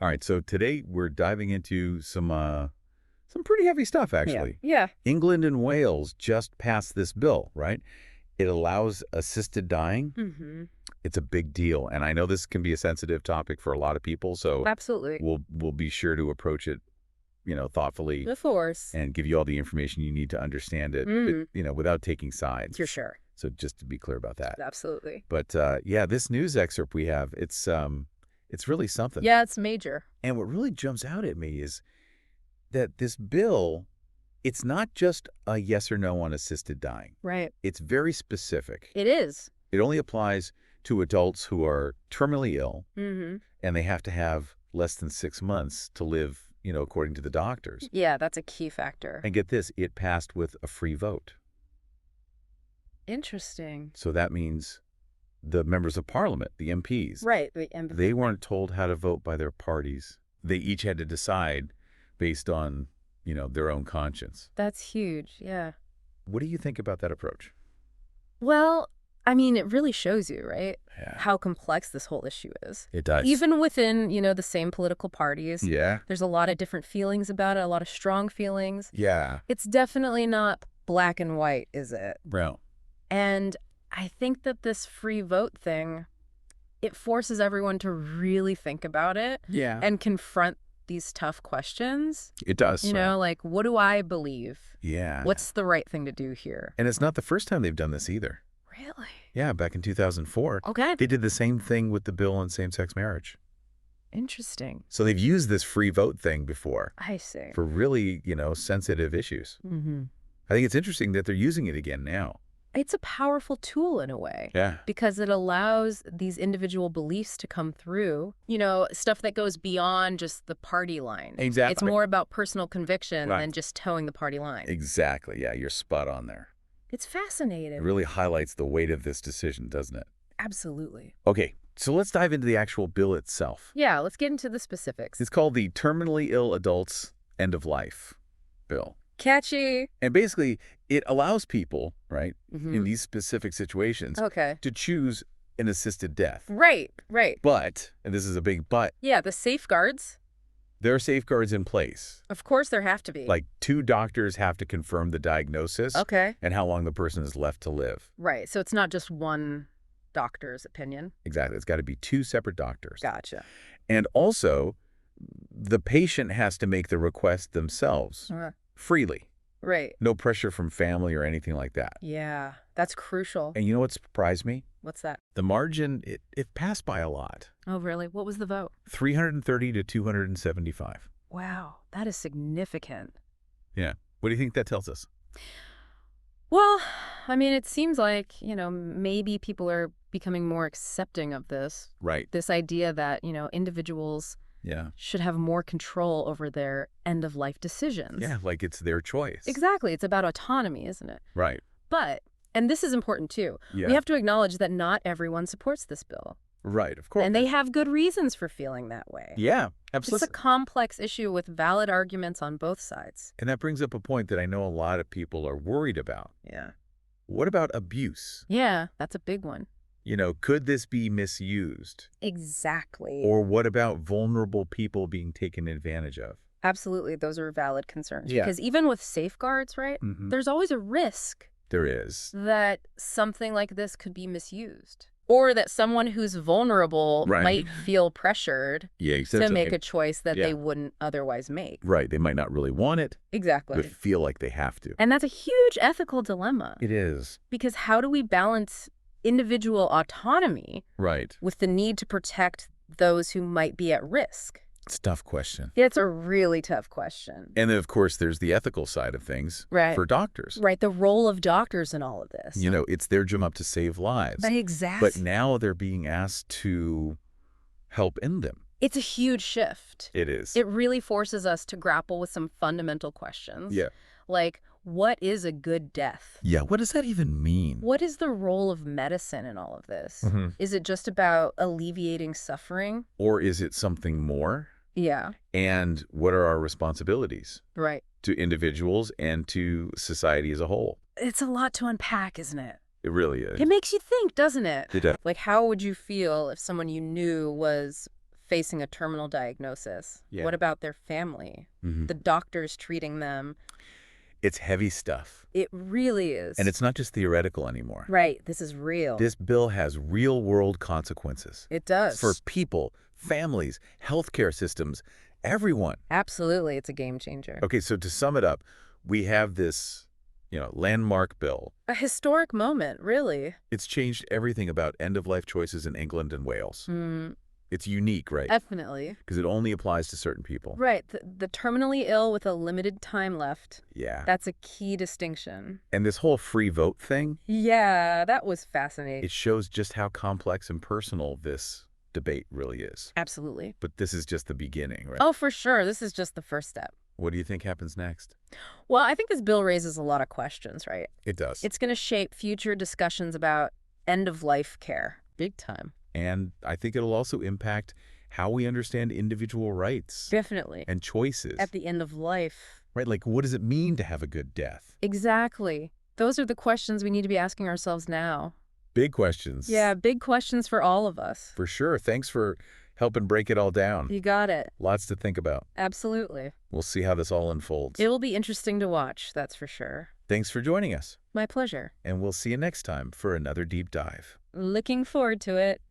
All right, so today we're diving into some pretty heavy stuff, actually. Yeah. England and Wales just passed this bill, right? It allows assisted dying. Mm-hmm. It's a big deal, and I know this can be a sensitive topic for a lot of people, so Absolutely. we'll be sure to approach it, thoughtfully Of course. and give you all the information you need to understand it, but, without taking sides. For sure. So just to be clear about that. Absolutely. But yeah, this news excerpt we have, it's really something. Yeah, it's major. And what really jumps out at me is that this bill, it's not just a yes or no on assisted dying. Right. It's very specific. It is. It only applies to adults who are terminally ill, Mm-hmm. and they have to have less than 6 months to live, according to the doctors. Yeah, that's a key factor. And get this, it passed with a free vote. Interesting. So that means the members of parliament, the MPs, Right. they weren't told how to vote by their parties. They each had to decide based on, their own conscience. That's huge. Yeah. What do you think about that approach? Well, I mean, it really shows you, right, Yeah. how complex this whole issue is. It does. Even within, the same political parties. Yeah. There's a lot of different feelings about it, a lot of strong feelings. Yeah. It's definitely not black and white, is it? Well, And I think that this free vote thing, it forces everyone to really think about it yeah. and confront these tough questions. It does. Like, what do I believe? Yeah. What's the right thing to do here? And it's not the first time they've done this either. Really? Yeah, back in 2004. Okay. They did the same thing with the bill on same-sex marriage. Interesting. So they've used this free vote thing before I see. for really, sensitive issues. Mm-hmm. I think it's interesting that they're using it again now. It's a powerful tool in a way. Yeah. Because it allows these individual beliefs to come through, stuff that goes beyond just the party line. Exactly. It's more about personal conviction Right. than just towing the party line. Exactly. Yeah, you're spot on there. It's fascinating. It really highlights the weight of this decision, doesn't it? Absolutely. Okay, so let's dive into the actual bill itself. Yeah, let's get into the specifics. It's called the Terminally Ill Adults End of Life Bill. Catchy. And basically, it allows people, right, Mm-hmm. in these specific situations, Okay. to choose an assisted death. Right. But, and this is a big but, Yeah, the safeguards. there are safeguards in place. Of course there have to be. Like 2 doctors have to confirm the diagnosis Okay. and how long the person is left to live. Right. So it's not just one doctor's opinion. Exactly. It's got to be 2 separate doctors. Gotcha. And also, the patient has to make the request themselves freely. Right. No pressure from family or anything like that. Yeah, that's crucial. And you know what surprised me? What's that? The margin, it passed by a lot. Oh, really? What was the vote? 330 to 275. Wow, that is significant. Yeah. What do you think that tells us? Well, I mean, it seems like, maybe people are becoming more accepting of this. Right. This idea that, individuals Yeah. should have more control over their end-of-life decisions. Yeah, like it's their choice. Exactly. It's about autonomy, isn't it? Right. But, and this is important too, Yeah. we have to acknowledge that not everyone supports this bill. Right, of course. And they have good reasons for feeling that way. Yeah, It's absolutely. a complex issue with valid arguments on both sides. And that brings up a point that I know a lot of people are worried about. Yeah. What about abuse? Yeah, that's a big one. Could this be misused? Exactly. Or what about vulnerable people being taken advantage of? Absolutely, those are valid concerns. Yeah. Because even with safeguards, right, Mhm. there's always a risk There is. that something like this could be misused. Or that someone who's vulnerable Right. might feel pressured Yeah, to make a choice that Yeah. they wouldn't otherwise make. Right, they might not really want it, Exactly. but feel like they have to. And that's a huge ethical dilemma. It is. Because how do we balance individual autonomy Right. with the need to protect those who might be at risk? It's a tough question. It's a really tough question. And then, of course, there's the ethical side of things Right. for doctors. Right, the role of doctors in all of this. It's their job to save lives. Exactly. But now they're being asked to help end them. It's a huge shift. It is. It really forces us to grapple with some fundamental questions. Yeah. Like, what is a good death? Yeah, what does that even mean? What is the role of medicine in all of this? Mhm. Is it just about alleviating suffering? Or is it something more? Yeah, And what are our responsibilities right. to individuals and to society as a whole? It's a lot to unpack, isn't it? It really is. It makes you think, doesn't it? It does. Like, how would you feel if someone you knew was facing a terminal diagnosis. Yeah. What about their family? Hmm. The doctors treating them? It's heavy stuff. It really is. And it's not just theoretical anymore. Right. This is real. This bill has real-world consequences. It does. For people, families, healthcare systems, everyone. Absolutely. It's a game changer. Okay, so to sum it up, we have this, landmark bill. A historic moment, really. It's changed everything about end-of-life choices in England and Wales. It's unique, right? Definitely. Because it only applies to certain people. Right. The terminally ill with a limited time left. Yeah. That's a key distinction. And this whole free vote thing, Yeah, that was fascinating. it shows just how complex and personal this debate really is. Absolutely. But this is just the beginning, right? Oh, for sure. This is just the first step. What do you think happens next? Well, I think this bill raises a lot of questions, right? It does. It's going to shape future discussions about end-of-life care. Big time. And I think it'll also impact how we understand individual rights Definitely. and choices. At the end of life. Right? Like, what does it mean to have a good death? Exactly. Those are the questions we need to be asking ourselves now. Big questions. Yeah, big questions for all of us. For sure. Thanks for helping break it all down. You got it. Lots to think about. Absolutely. We'll see how this all unfolds. It will be interesting to watch, that's for sure. Thanks for joining us. My pleasure. And we'll see you next time for another deep dive. Looking forward to it.